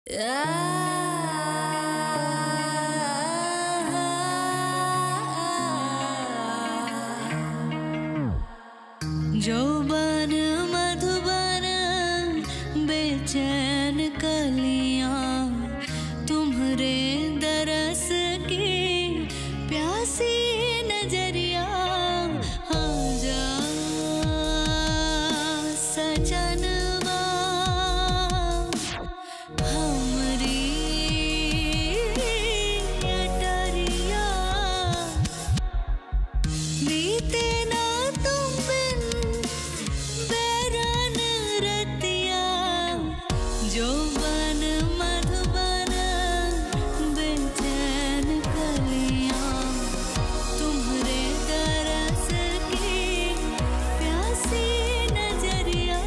जौबन मधुबन बेचैन कलियां तुम्हारे दरस की प्यासी नजरिया आजा सजनवा हमरी अटरिया बीते ना तुम बिन बैरन रतिया जौबन मधुबन बेचैन कलियां तुम्हारे दरस की प्यासी नजरिया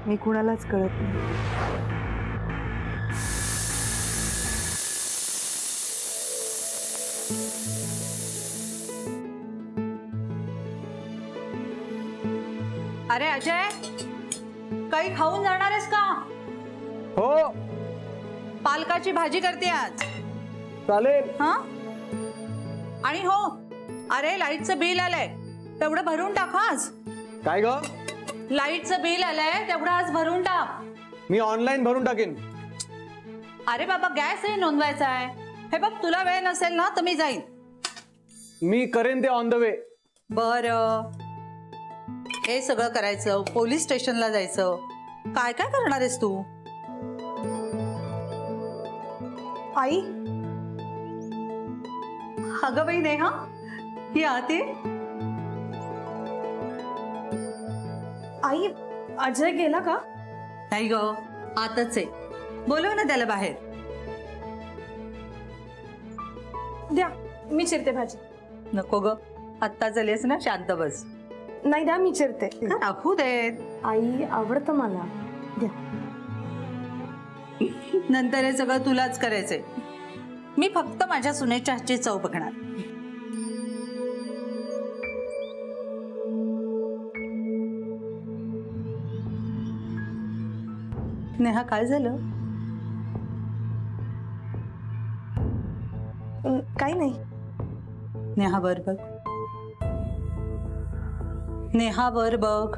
मी कुणालाच कळत नाही. अरे अजय, काही खाऊन जाणार आहेस का? हो, पालकाची भाजी करते आज. चालेल. हा, आणि हो, अरे लाईटचं बिल आलंय, तेवढं भरून टाक आज. काय ग? लाईटचं बिल आलंय, तेवढं आज भरून टाक. मी ऑनलाईन भरून टाकेन. अरे बाबा, गॅसही नोंदवायचा आहे. हे बघ, तुला वेळ नसेल ना तर मी जाईन. मी करेन ते ऑन द वे. बरं, हे सगळं करायचं, पोलीस स्टेशनला जायचं, काय काय करणार आहेस तू? आई, अगं बाई नेहा, ही आते. आई, अजय गेला का? नाही ग, आतच आहे. बोलव ना त्याला बाहेर. द्या, मी चिरते भाजी. नको ग, आत्ता झालीस ना, शांत बस. नाही, द्या, मी चिरते. टाकू देत. आई, आवडतं मला. द्या. नंतर हे सगळं तुलाच करायचंय. मी फक्त माझ्या सुनेच्या हातची चव बघणार. नेहा, काय झालं? काही नाही. नेहा वर बघ. नेहा वर बघ.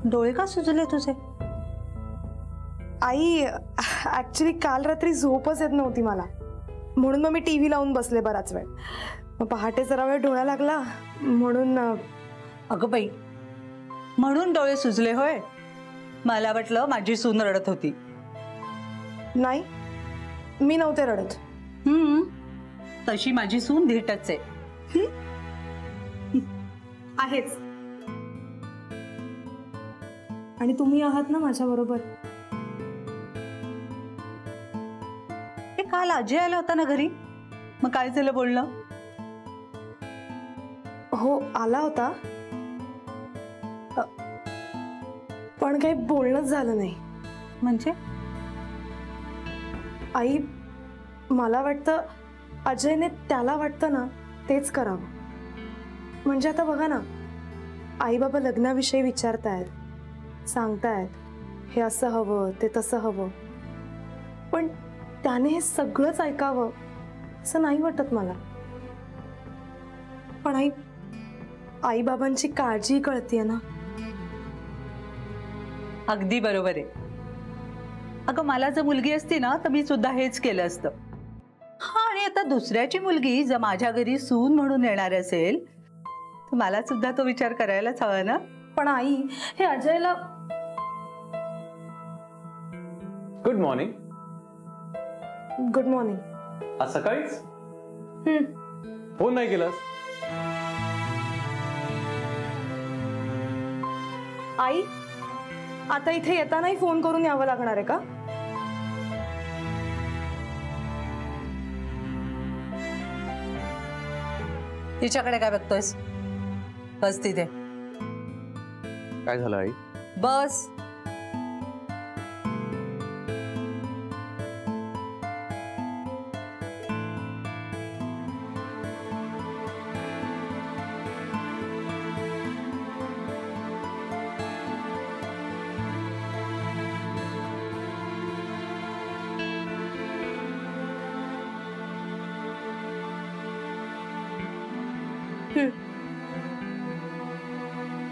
डोळे का सुजले तुझे? आई, ऍक्च्युली काल रात्री झोपच येत नव्हती मला, म्हणून मग मी टीव्ही लावून बसले बराच वेळ. मग पहाटे जरा वेळ डोळा लागला म्हणून. अगं बाई, म्हणून डोळे सुजले होय? मला वाटलं माझी सून रडत होती. नाही, मी नव्हते रडत. तशी माझी सून धीटच आहे. आहेच. आणि तुम्ही आहात ना माझ्या बरोबर. हे काल अजय आला होता ना घरी, मग काय झालं बोलणं? हो, आला होता, पण काही बोलणंच झालं नाही. म्हणजे? आई, मला वाटतं अजयने त्याला वाटतं ना तेच करावं. म्हणजे आता बघा ना, आई बाबा लग्नाविषयी विचारतायत, सांगतायत हे असं हवं, ते तसं हवं, पण त्याने हे सगळंच ऐकावं असं नाही वाटत मला. पण आई बाबांची काळजी कळतीये ना. अगदी बरोबर आहे. अगं, मला जर मुलगी असती ना तर मी सुद्धा हेच केलं असतं. हा, आणि आता दुसऱ्याची मुलगी जर माझ्या घरी सून म्हणून येणार असेल तर मला सुद्धा तो विचार करायलाच हवा ना. पण आई, हे अजयला गुड मॉर्निंग. Good morning. आज सकाळीच फोन नाही केलास? आई, आता इथे येतानाही फोन करून यावं लागणार आहे का? तिच्याकडे काय बघतोयस? बस तिथे. काय झालं आई? बस.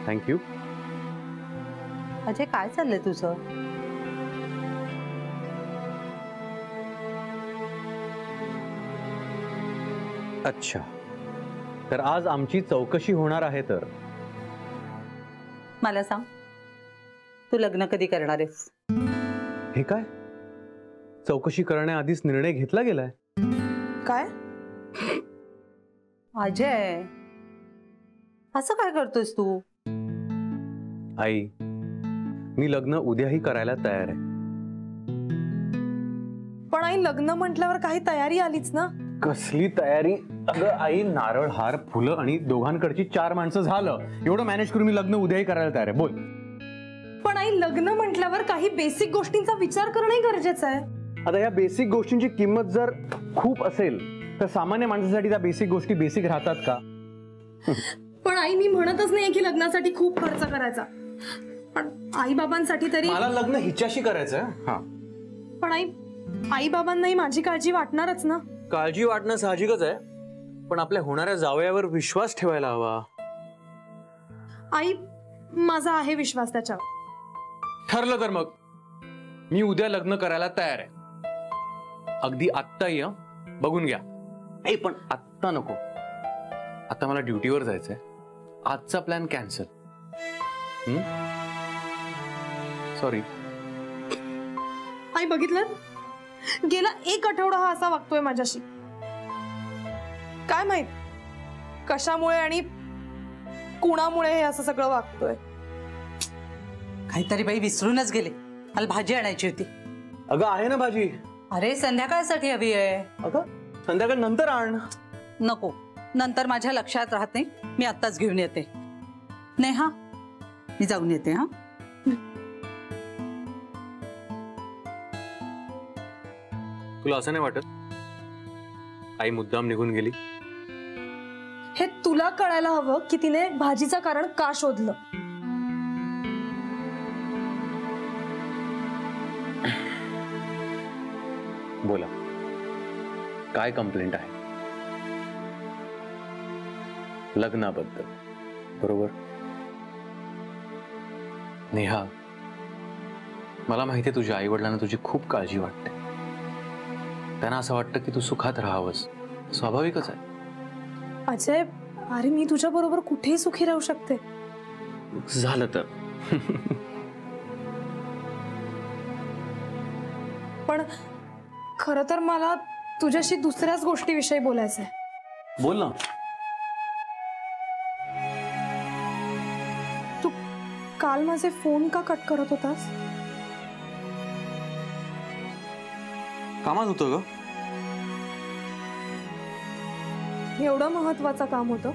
थँक्यू. अजय, काय चाललंय तुझं? अच्छा, तर आज आमची चौकशी होणार आहे. तर मला सांग, तू लग्न कधी करणार आहेस? हे काय, चौकशी करण्याआधीच निर्णय घेतला गेलाय? काय? अजय, असं काय करतोयस तू? आई, मी लग्न उद्याही करायला तयार आहे. पण आई, लग्न म्हटल्यावर काही तयारी आलीच ना. कसली तयारी? अगं आई, नारळ, हार, फुलं आणि दोघांकडची 4 माणसं झालं, एवढं मॅनेज करून मी लग्न उद्याही करायला तयार आहे. बोल. पण आई, लग्न म्हटल्यावर काही बेसिक गोष्टींचा विचार करणंही गरजेचं आहे. आता या बेसिक गोष्टींची किंमत जर खूप असेल तर सामान्य माणसासाठी त्या बेसिक गोष्टी बेसिक राहतात का? पण आई, मी म्हणतच नाही की लग्नासाठी खूप खर्च करायचा, पण आई बाबांसाठी तरी. मला लग्न हिच्याशी करायचंय. हा, पण आई बाबांनाही माझी काळजी वाटणारच ना. काळजी वाटणं साहजिकच आहे, पण आपल्या होणाऱ्या जावयावर विश्वास ठेवायला हवा. आई, माझा आहे विश्वास त्याच्यावर. ठरलं तर मग मी उद्या लग्न करायला तयार आहे. अगदी आत्ता ये, बघून घ्या. ऐ, पण आत्ता नको, आता मला ड्युटीवर जायचंय. आजचा प्लॅन कॅन्सल. सॉरी. आई, बघितलं, गेला 1 आठवडा हा असा वागतोय माझ्याशी. काय माहित कशामुळे आणि कुणामुळे हे असं सगळं वागतोय. काहीतरी बाई विसरूनच गेले. मला भाजी आणायची होती. अगं आहे ना भाजी. अरे, संध्याकाळसाठी हवी आहे. अगं संध्याकाळ नंतर आण. नको, नंतर माझ्या लक्षात राहत नाही. मी आत्ताच घेऊन येते. नेहा, मी जाऊन येते. हा, तुला असं नाही वाटत आई मुद्दाम निघून गेली? हे तुला कळायला हवं की तिने भाजीचं कारण का शोधलं. बोला, काय कंप्लेंट आहे? लग्नाबद्दल, बरोबर? नेहा, मला माहिती आहे तुझ्या आई वडिलांना तुझी खूप काळजी वाटते. त्यांना असं वाटतं की तू सुखात राहावंस. स्वाभाविकच आहे. अजय, अरे मी तुझ्या बरोबर कुठेही सुखी राहू शकते. झालं तर. पण खरं तर मला तुझ्याशी दुसऱ्याच गोष्टीविषयी बोलायचंय. बोल ना. तू काल माझे फोन का कट करत होतास? कामात होतं ग. एवढं महत्वाचं काम होतं?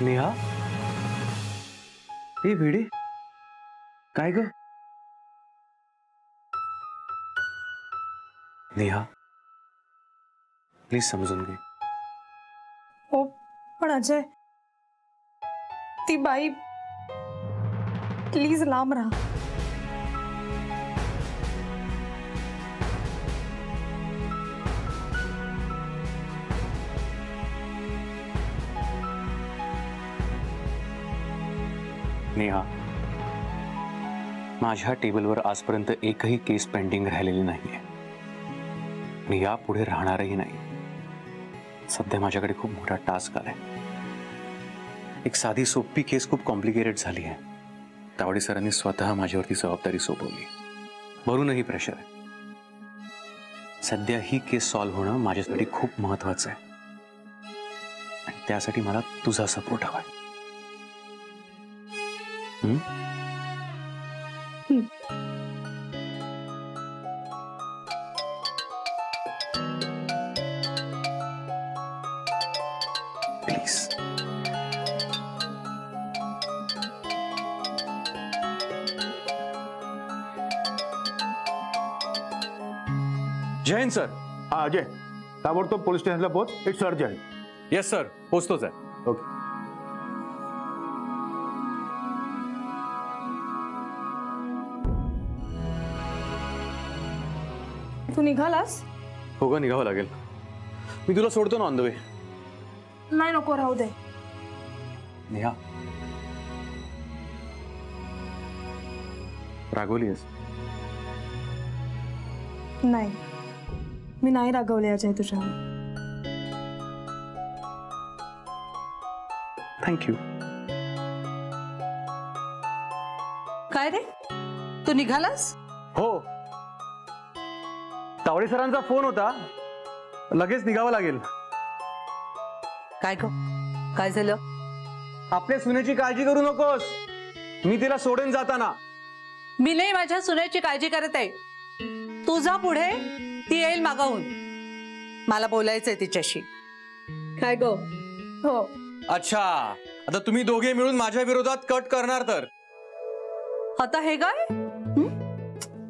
नेहा, हे भिडे काय ग? नेहा, प्लीज समजून घे. हो, पण अजय, ती बाई प्लीज लांब राहा. नेहा, माझ्या टेबलवर आजपर्यंत एकही केस पेंडिंग राहिलेली नाहीये. मी यापुढे राहणारही नाही. सध्या माझ्याकडे खूप मोठा टास्क आलाय. एक साधी सोपी केस खूप कॉम्प्लिकेटेड झाली आहे. तावडे सरांनी स्वतः माझ्यावरती जबाबदारी सोपवली. वरूनही प्रेशर आहे. सध्या ही केस सॉल्व्ह होणं माझ्यासाठी खूप महत्वाचं आहे आणि त्यासाठी मला तुझा सपोर्ट हवाय. प्लीज. जय हिंद सर. हा अजय, ताबडतोब पोलीस स्टेशनला पोहोच. It's urgent. येस सर, पोचतोच आहे. ओके. तू निघालास? हो ग, निघावं लागेल. मी तुला सोडतो ना ऑन द वे. नाही, नको, राहू दे. नेहा, रागवली आहेस? नाही, मी नाही रागवले अजय तुझ्यावर. थँक्यू. काय रे, तू निघालास? हो, तावडे सरांचा फोन होता. लगेच निघावं लागेल. काय ग, काय झालं? आपल्या सुनेची काळजी करू नकोस. मी तिला सोडेन जाताना. मी नाही माझ्या सुनेची काळजी करत आहे. तुझा पुढे ती येईल मागाहून. मला बोलायचंय तिच्याशी. काय ग? हो. अच्छा, आता तुम्ही दोघे मिळून माझ्या विरोधात कट करणार तर? आता हे काय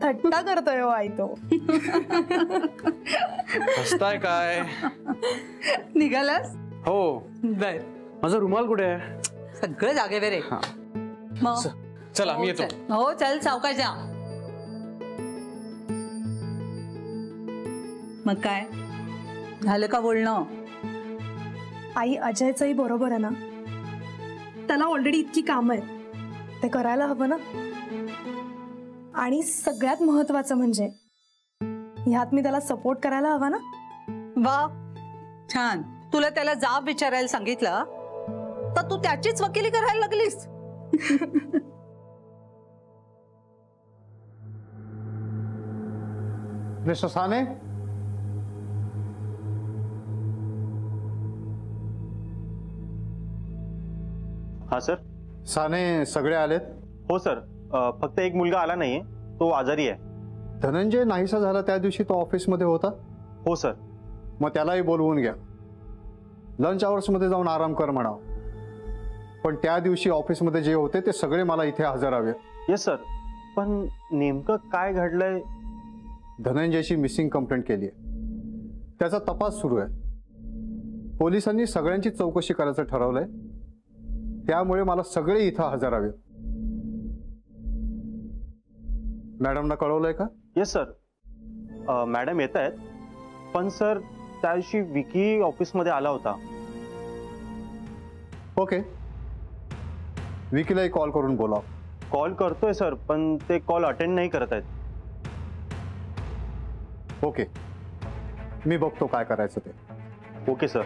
थट्टा करतोय हो आई तो. हसताय काय? निघालास? हो. बर, माझा रुमाल कुठे आहे? सगळं जागेवर आहे. मग चला, मी येतो. हो चल, सावकाश जा. मग काय झालं का बोलणं? आई, अजयचंही बरोबर आहे ना. त्याला ऑलरेडी इतकी कामं आहेत, ते करायला हवं ना. आणि सगळ्यात महत्वाचं म्हणजे ह्यात मी त्याला सपोर्ट करायला हवा ना. वा, छान. तुला त्याला जाब विचारायला सांगितलं तर तू त्याचीच वकिली करायला लागलीस. मिस्टर साने, हा सर. साने सगळे आलेत? हो सर, फक्त एक मुलगा आला नाहीये, तो आजारी आहे. धनंजय नाहीसा झाला त्या दिवशी तो ऑफिसमध्ये होता? हो सर. मग त्यालाही बोलवून घ्या. लंच आवर्समध्ये जाऊन आराम कर म्हणाव. पण त्या दिवशी ऑफिसमध्ये जे होते ते सगळे मला इथे हजर हवे. Yes sir. पण नेमकं काय घडलंय? धनंजयची मिसिंग कंप्लेंट केली आहे. त्याचा तपास सुरू आहे. पोलिसांनी सगळ्यांची चौकशी करायचं ठरवलंय. त्यामुळे मला सगळे इथं हजर हवे. मॅडमना कळवलंय का? येस सर, मॅडम येत आहेत. पण सर, त्या दिवशी विकी ऑफिसमध्ये आला होता. ओके, विकीलाही कॉल करून बोलाव. कॉल करतोय सर, पण ते कॉल अटेंड नाही करत आहेत. ओके, मी बघतो काय करायचं ते. Okay sir.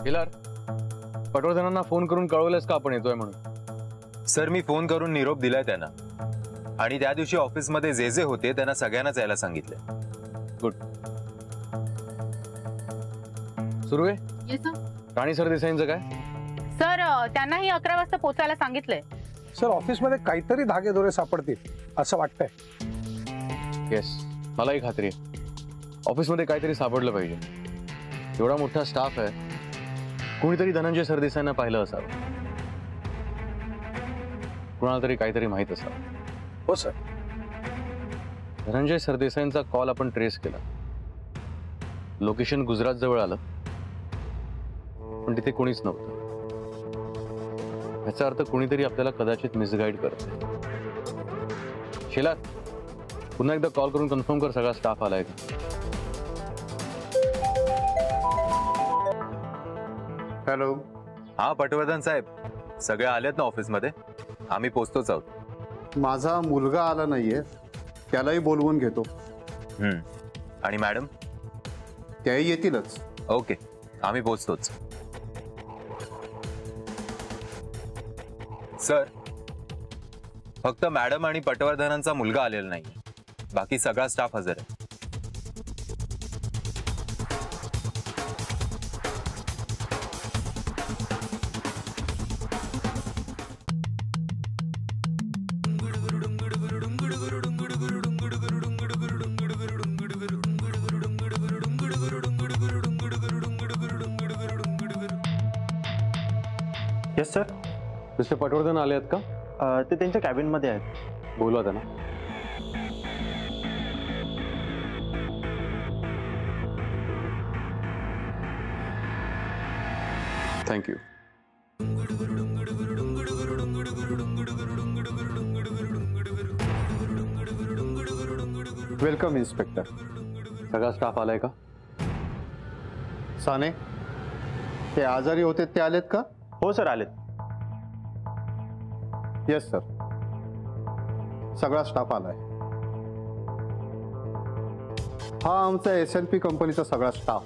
हिलार, पटवर्धनांना फोन करून कळवलंस का आपण येतोय म्हणून? सर, मी फोन करून निरोप दिलाय त्यांना. आणि त्या दिवशी ऑफिसमध्ये जे जे होते त्यांना सगळ्यांनाच यायला सांगितलंय. गुड. सुरू आहे? राणी सरदेसाईंचं काय? सर, त्यांनाही 11 वाजता पोहोचायला सांगितलंय. सर, ऑफिसमध्ये काहीतरी धागेदोरे सापडतील असं वाटतंय. येस, मलाही खात्री आहे. ऑफिसमध्ये काहीतरी सापडलं पाहिजे. एवढा मोठा स्टाफ आहे, कोणीतरी धनंजय सरदेसाईंना पाहिलं असावं. कोणाला तरी काहीतरी माहित असावं. हो सर. धनंजय सरदेसाईंचा कॉल आपण ट्रेस केला. लोकेशन गुजरात जवळ आलं, पण तिथे कोणीच नव्हतं. याचा अर्थ कोणीतरी आपल्याला कदाचित मिसगाईड करत. शेलार, पुन्हा एकदा कॉल करून कन्फर्म कर सगळा स्टाफ आलाय का. हॅलो. हा पटवर्धन साहेब, सगळे आलेत ना ऑफिसमध्ये? आम्ही पोहोचतोच आहोत. माझा मुलगा आला नाहीये, त्यालाही बोलवून घेतो. आणि मॅडम? त्याही येतीलच. ओके, आम्ही पोहोचतोच. सर, फक्त मॅडम आणि पटवर्धनांचा मुलगा आलेला नाही, बाकी सगळा स्टाफ हजर आहे. Yes sir. मिस्टर पटवर्धन आले आहेत का? ते त्यांच्या कॅबिन मध्ये आहेत. बोलवा त्यांना. थँक्यू. Welcome inspector. सगळा स्टाफ आलाय का? साने, ते आजारी होते ते आलेत का? हो सर, आलेत. येस सर, सगळा स्टाफ आलाय. हा आमचा SLP कंपनीचा सगळा स्टाफ.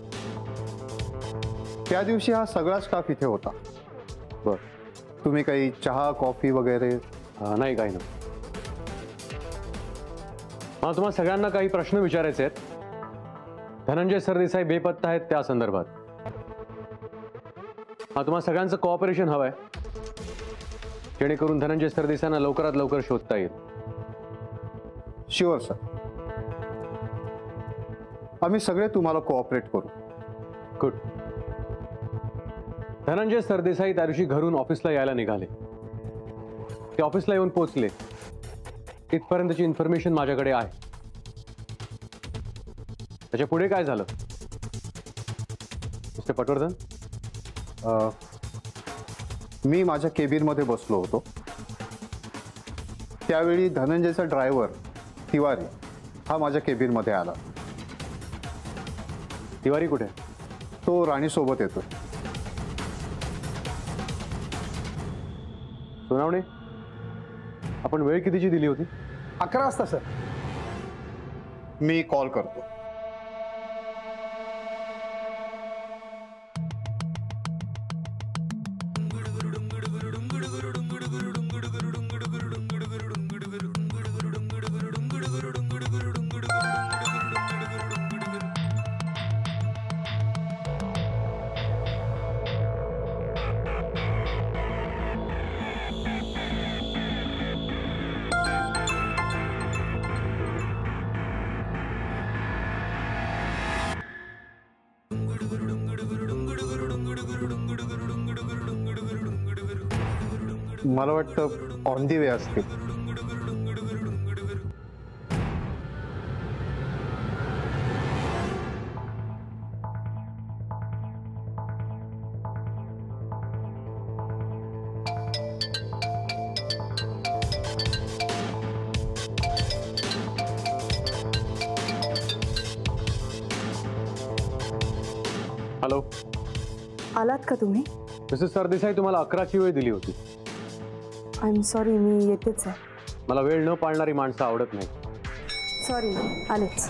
त्या दिवशी हा सगळा स्टाफ इथे होता. बर, तुम्ही काही चहा कॉफी वगैरे? नाही, काही नाही. मला तुम्हाला सगळ्यांना काही प्रश्न विचारायचे आहेत. धनंजय सरदेसाई बेपत्ता आहेत त्या संदर्भात. तुम्हाला सगळ्यांचं कोऑपरेशन हवंय, जेणेकरून धनंजय सरदेसाईंना लवकरात लवकर शोधता येईल. शुअर सर, आम्ही सगळे तुम्हाला कोऑपरेट करू. गुड. धनंजय सरदेसाई त्या दिवशी घरून ऑफिसला यायला निघाले. ते ऑफिसला येऊन पोहोचले इथपर्यंतची इन्फॉर्मेशन माझ्याकडे आहे. त्याच्या पुढे काय झालं मिस्टर पटवर्धन? मी माझ्या केबिनमध्ये बसलो होतो. त्यावेळी धनंजयचा ड्रायव्हर तिवारी हा माझ्या केबिनमध्ये आला. तिवारी कुठे? तो राणीसोबत येतो. सोनावणे, आपण वेळ कितीची दिली होती? 11 वाजता सर. मी कॉल करतो. मला वाटतं ऑन दी वे असतील. हॅलो, आलात का तुम्ही? मिसेस सरदेसाई, तुम्हाला 11ची वेळ दिली होती. आय एम सॉरी, मी येतेच आहे. मला वेळ न पाळणारी माणसं आवडत नाही. सॉरी, आलेच.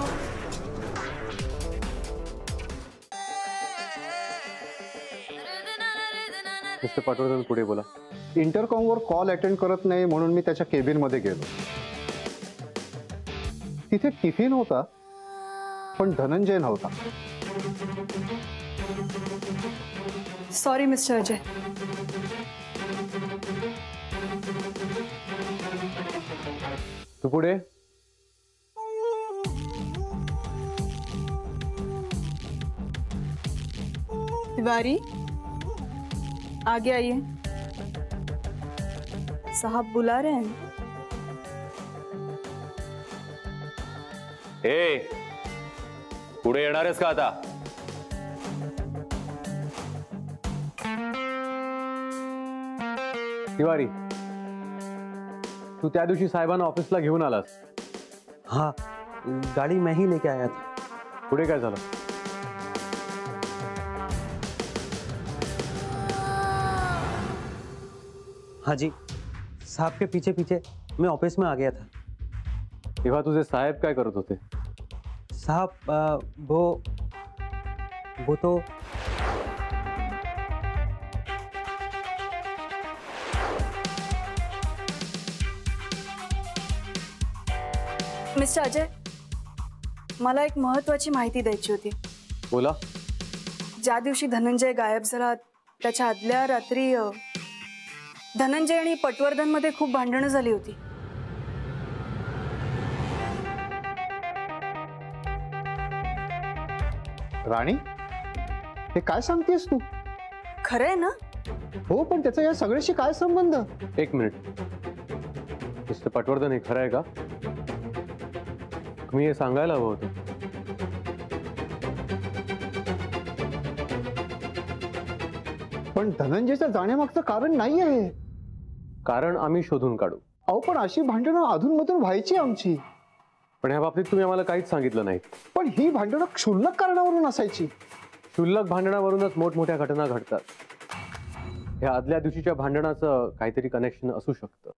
मिस्टर पटवर्धन, पुढे बोला. इंटरकॉमवर कॉल अटेंड करत नाही म्हणून मी त्याच्या केबिनमध्ये गेलो. तिथे टिफिन होता, पण धनंजय नव्हता. Sorry mister Ajay. तू पुढे. तिवारी, आगे आइए. साहब बुला रहे हैं. पुढे येणार आहेस का आता? तिवारी, तू त्या दिवशी साहेबांना ऑफिसला घेऊन आलास. हाँ, गाड़ी मैं ही लेके आया था. पुढे काय झालं? हाँ जी, साहब के पीछे पीछे मैं ऑफिस में आ गया था। तेव्हा तुझे साहेब काय करत होते? साहब वो तो मिस्टर अजय, मला एक महत्वाची माहिती द्यायची होती. बोला. ज्या दिवशी धनंजय गायब झाला त्याच्या आदल्या रात्री धनंजय आणि पटवर्धन मध्ये खूप भांडणं झाली होती. राणी, हे काय सांगतेस तू? खरंय ना? हो, पण त्याचा या सगळ्याशी काय संबंध? एक मिनिट. मिस्टर पटवर्धन, हे खरं आहे का? मी हे सांगायला हवं होतं. पण धनंजयच्या जाण्यामागचं कारण नाही आहे. कारण आम्ही शोधून काढू. अहो, पण अशी भांडणं अधूनमधून व्हायची आमची. पण ह्या बाबतीत तुम्ही आम्हाला काहीच सांगितलं नाही. पण ही भांडणं क्षुल्लक कारणावरून असायची. क्षुल्लक भांडणावरूनच मोठमोठ्या घटना घडतात. ह्या आदल्या दिवशीच्या भांडणाचं काहीतरी कनेक्शन असू शकतं.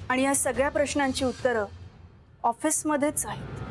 आणि या सगळ्या प्रश्नांची उत्तरं ऑफिसमध्येच आहेत.